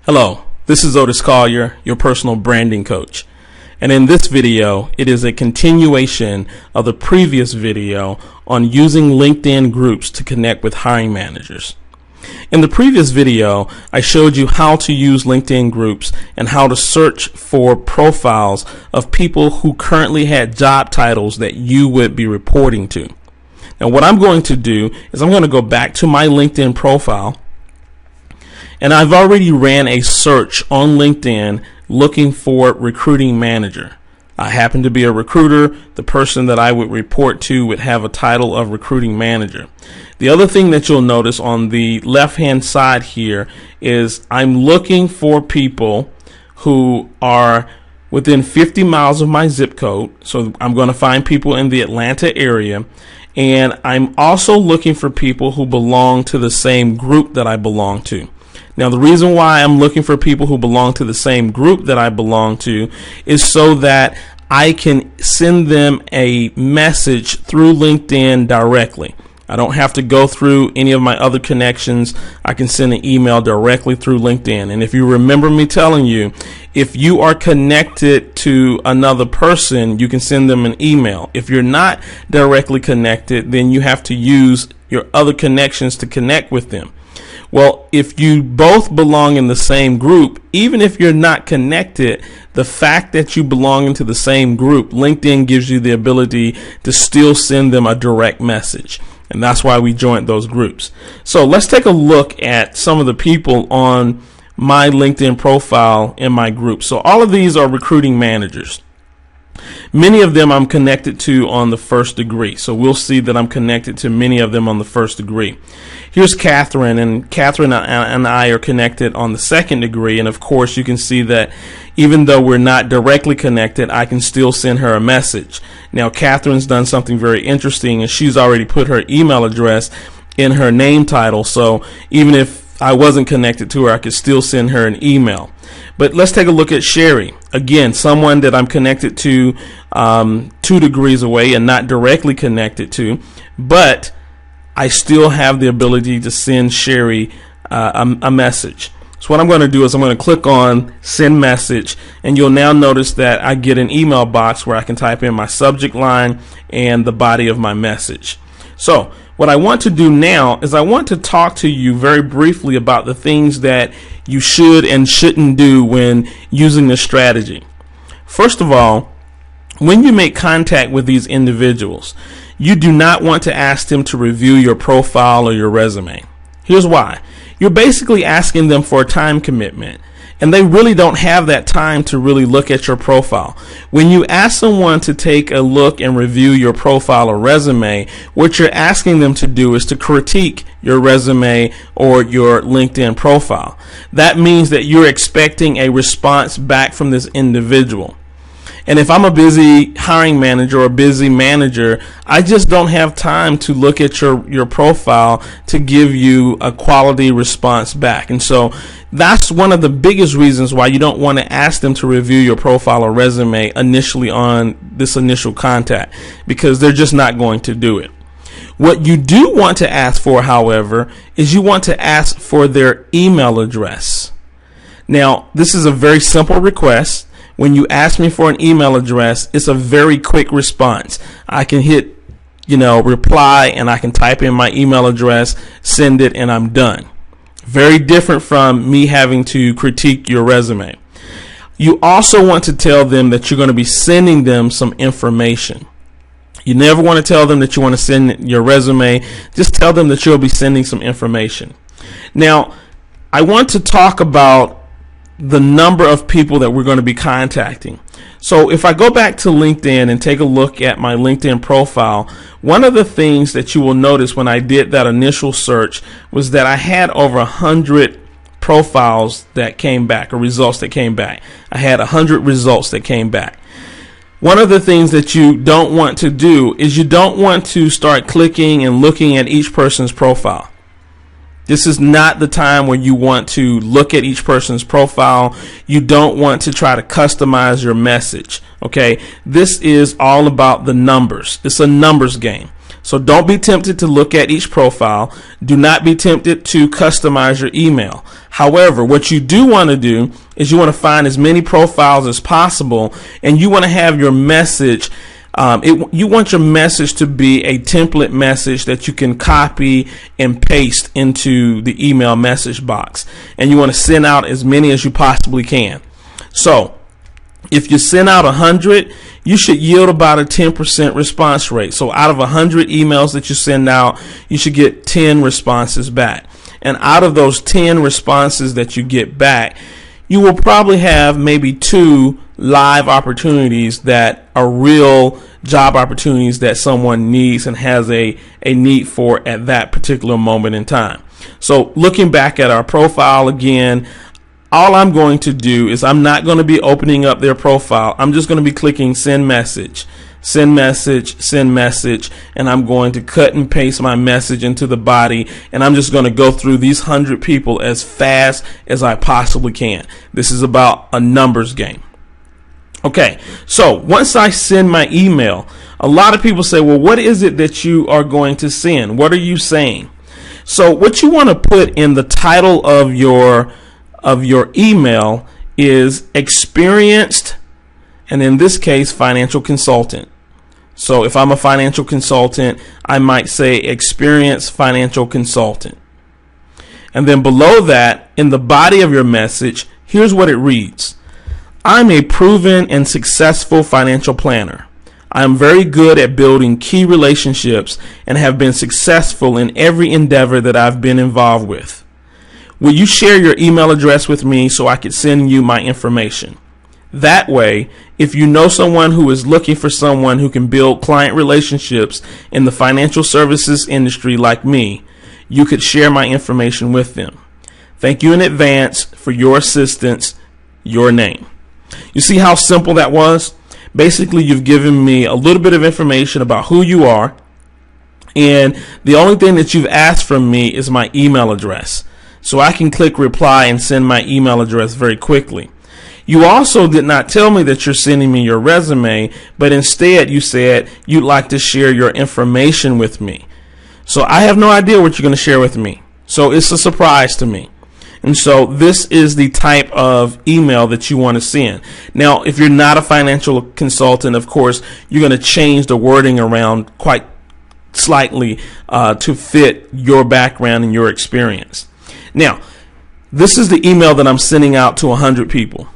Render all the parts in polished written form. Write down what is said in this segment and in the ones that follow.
Hello, this is Otis Collier, your personal branding coach. And in this video, it is a continuation of the previous video on using LinkedIn groups to connect with hiring managers. In the previous video, I showed you how to use LinkedIn groups and how to search for profiles of people who currently had job titles that you would be reporting to. Now, what I'm going to do is I'm going to go back to my LinkedIn profile, and I've already ran a search on LinkedIn looking for recruiting manager. I happen to be a recruiter. The person that I would report to would have a title of recruiting manager. The other thing that you'll notice on the left-hand side here is I'm looking for people who are within 50 miles of my zip code. So I'm going to find people in the Atlanta area. And I'm also looking for people who belong to the same group that I belong to. Now, the reason why I'm looking for people who belong to the same group that I belong to is so that I can send them a message through LinkedIn directly. I don't have to go through any of my other connections. I can send an email directly through LinkedIn. And if you remember me telling you, if you are connected to another person, you can send them an email. If you're not directly connected, then you have to use your other connections to connect with them. Well, if you both belong in the same group, even if you're not connected, the fact that you belong into the same group, LinkedIn gives you the ability to still send them a direct message. And that's why we joined those groups. So let's take a look at some of the people on my LinkedIn profile in my group. So all of these are recruiting managers. Many of them I'm connected to on the first degree. So we'll see that I'm connected to many of them on the first degree. Here's Catherine, and Catherine and I are connected on the second degree. And of course, you can see that even though we're not directly connected, I can still send her a message. Now, Catherine's done something very interesting, and she's already put her email address in her name title. So even if I wasn't connected to her, I could still send her an email. But let's take a look at Sherry. Again, someone that I'm connected to 2 degrees away and not directly connected to, but I still have the ability to send Sherry a message. So what I'm going to do is I'm going to click on send message, and you'll now notice that I get an email box where I can type in my subject line and the body of my message. So what I want to do now is I want to talk to you very briefly about the things that you should and shouldn't do when using this strategy. First of all, when you make contact with these individuals, you do not want to ask them to review your profile or your resume. Here's why. You're basically asking them for a time commitment, and they really don't have that time to really look at your profile. When you ask someone to take a look and review your profile or resume, what you're asking them to do is to critique your resume or your LinkedIn profile. That means that you're expecting a response back from this individual. And if I'm a busy hiring manager or a busy manager, I just don't have time to look at your profile to give you a quality response back. And so that's one of the biggest reasons why you don't want to ask them to review your profile or resume initially on this initial contact, because they're just not going to do it. What you do want to ask for, however, is you want to ask for their email address. Now, this is a very simple request. When you ask me for an email address, it's a very quick response. I can hit, reply, and I can type in my email address, send it, and I'm done. Very different from me having to critique your resume. You also want to tell them that you're going to be sending them some information. You never want to tell them that you want to send your resume. Just tell them that you'll be sending some information. Now, I want to talk about the number of people that we're going to be contacting. So if I go back to LinkedIn and take a look at my LinkedIn profile, one of the things that you will notice when I did that initial search was that I had over 100 profiles that came back, or results that came back. I had 100 results that came back. One of the things that you don't want to do is you don't want to start clicking and looking at each person's profile. This is not the time where you want to look at each person's profile. You don't want to try to customize your message. Okay, this is all about the numbers. It's a numbers game. So don't be tempted to look at each profile. Do not be tempted to customize your email. However, what you do want to do is you want to find as many profiles as possible, and you want to have your message. You want your message to be a template message that you can copy and paste into the email message box. And you want to send out as many as you possibly can. So if you send out 100, you should yield about a 10% response rate. So out of 100 emails that you send out, you should get 10 responses back. And out of those 10 responses that you get back, you will probably have maybe 2 live opportunities that are real job opportunities that someone needs and has a need for at that particular moment in time. So looking back at our profile again, all I'm going to do is I'm not going to be opening up their profile. I'm just going to be clicking send message, send message, send message, and I'm going to cut and paste my message into the body, and I'm just going to go through these 100 people as fast as I possibly can. This is about a numbers game. Okay, so once I send my email, a lot of people say, well, what is it that you are going to send? What are you saying? So what you want to put in the title of your email is experienced, and in this case, financial consultant. So if I'm a financial consultant, I might say experienced financial consultant. And then below that, in the body of your message, here's what it reads. I'm a proven and successful financial planner. I am very good at building key relationships and have been successful in every endeavor that I've been involved with. Will you share your email address with me so I could send you my information? That way, if you know someone who is looking for someone who can build client relationships in the financial services industry like me, you could share my information with them. Thank you in advance for your assistance. Your name. You see how simple that was? Basically, you've given me a little bit of information about who you are, and the only thing that you've asked from me is my email address. So I can click reply and send my email address very quickly. You also did not tell me that you're sending me your resume, but instead you said you'd like to share your information with me. So I have no idea what you're going to share with me. So it's a surprise to me. And so this is the type of email that you want to send. Now, if you're not a financial consultant, of course, you're going to change the wording around quite slightly to fit your background and your experience. Now, this is the email that I'm sending out to 100 people.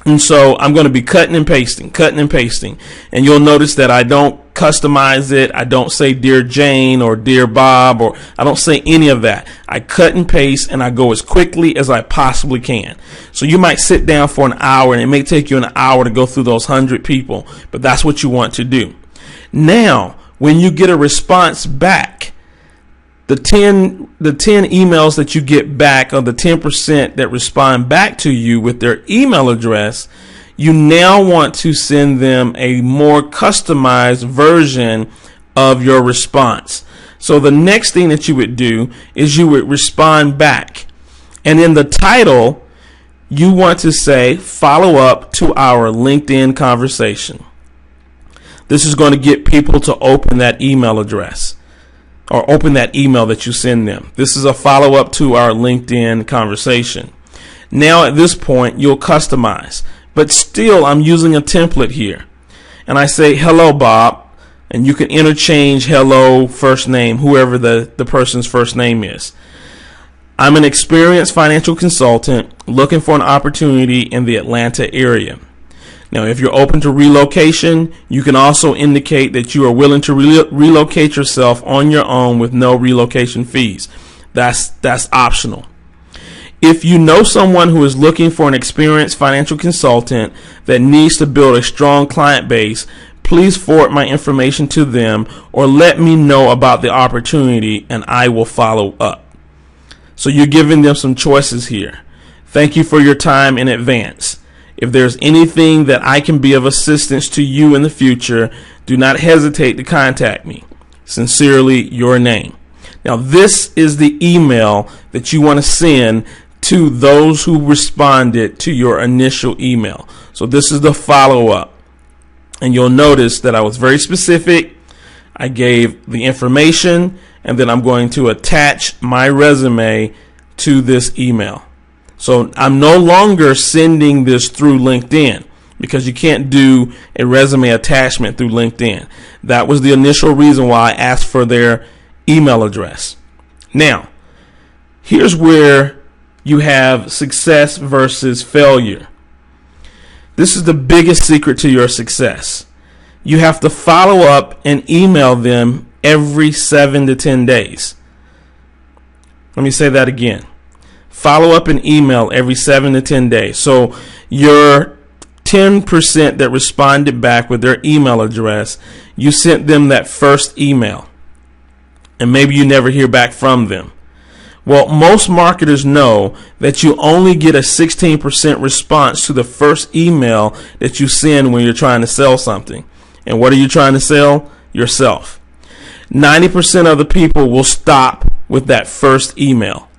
And so I'm going to be cutting and pasting. And you'll notice that I don't customize it. I don't say Dear Jane or Dear Bob, or I don't say any of that. I cut and paste, and I go as quickly as I possibly can. So you might sit down for an hour, and it may take you an hour to go through those 100 people, but that's what you want to do. Now, when you get a response back, the 10 emails that you get back, or the 10% that respond back to you with their email address, you now want to send them a more customized version of your response. So the next thing that you would do is you would respond back. And in the title, you want to say, follow up to our LinkedIn conversation. This is going to get people to open that email address, or open that email that you send them. This is a follow-up to our LinkedIn conversation. Now at this point, you'll customize. But still, I'm using a template here. And I say, hello, Bob. And you can interchange hello, first name, whoever the person's first name is. I'm an experienced financial consultant looking for an opportunity in the Atlanta area. Now, if you're open to relocation, you can also indicate that you are willing to relocate yourself on your own with no relocation fees. That's optional. If you know someone who is looking for an experienced financial consultant that needs to build a strong client base, please forward my information to them or let me know about the opportunity and I will follow up. So you're giving them some choices here. Thank you for your time in advance. If there's anything that I can be of assistance to you in the future, do not hesitate to contact me. Sincerely, your name. Now, this is the email that you want to send to those who responded to your initial email. So this is the follow-up. And you'll notice that I was very specific. I gave the information, and then I'm going to attach my resume to this email. So I'm no longer sending this through LinkedIn, because you can't do a resume attachment through LinkedIn. That was the initial reason why I asked for their email address. Now, here's where you have success versus failure. This is the biggest secret to your success. You have to follow up and email them every 7 to 10 days. Let me say that again. Follow up and email every 7 to 10 days. So your 10% that responded back with their email address, you sent them that first email, and maybe you never hear back from them. Well, most marketers know that you only get a 16% response to the first email that you send when you're trying to sell something. And what are you trying to sell? Yourself. 90% of the people will stop with that first email.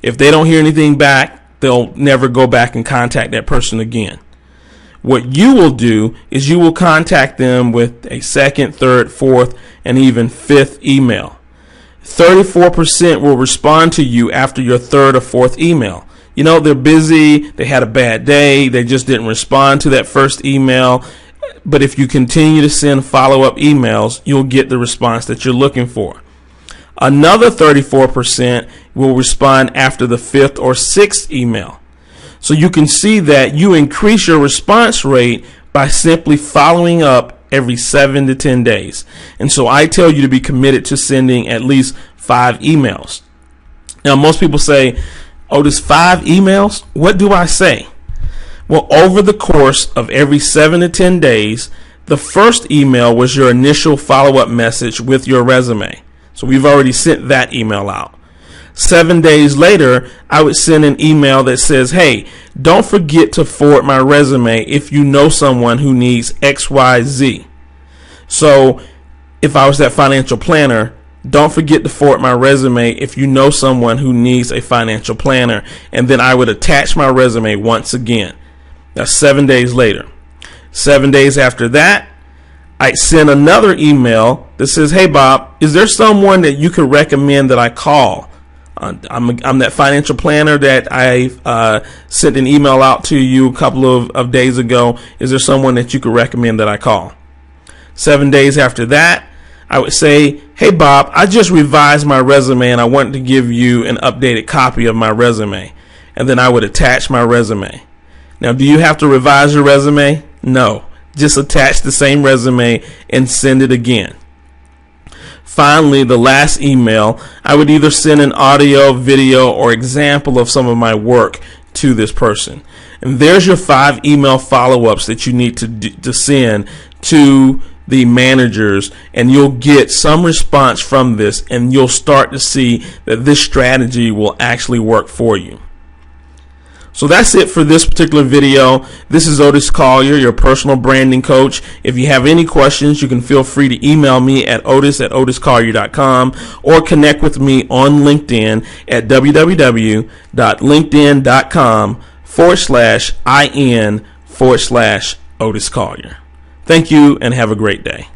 If they don't hear anything back, they'll never go back and contact that person again. What you will do is you will contact them with a second, third, fourth, and even fifth email. 34% will respond to you after your third or fourth email. You know, they're busy, they had a bad day, they just didn't respond to that first email. But if you continue to send follow-up emails, you'll get the response that you're looking for. Another 34% will respond after the fifth or sixth email. So you can see that you increase your response rate by simply following up every 7 to 10 days. And so I tell you to be committed to sending at least 5 emails. Now, most people say, oh, there's 5 emails? What do I say? Well, over the course of every 7 to 10 days, the first email was your initial follow-up message with your resume. So we've already sent that email out. 7 days later, I would send an email that says, hey, don't forget to forward my resume if you know someone who needs XYZ. So if I was that financial planner, don't forget to forward my resume if you know someone who needs a financial planner. And then I would attach my resume once again. That's 7 days later. 7 days after that, I send another email that says, hey, Bob, is there someone that you could recommend that I call? I'm that financial planner that I sent an email out to you a couple of days ago. Is there someone that you could recommend that I call? 7 days after that, I would say, hey, Bob, I just revised my resume and I wanted to give you an updated copy of my resume. And then I would attach my resume. Now, do you have to revise your resume? No. Just attach the same resume and send it again. Finally, the last email, I would either send an audio, video, or example of some of my work to this person. And there's your 5 email follow-ups that you need to send to the managers, and you'll get some response from this, and you'll start to see that this strategy will actually work for you. So that's it for this particular video. This is Otis Collier, your personal branding coach. If you have any questions, you can feel free to email me at otis@otiscollier.com or connect with me on LinkedIn at www.linkedin.com/IN/Otis Collier. Thank you and have a great day.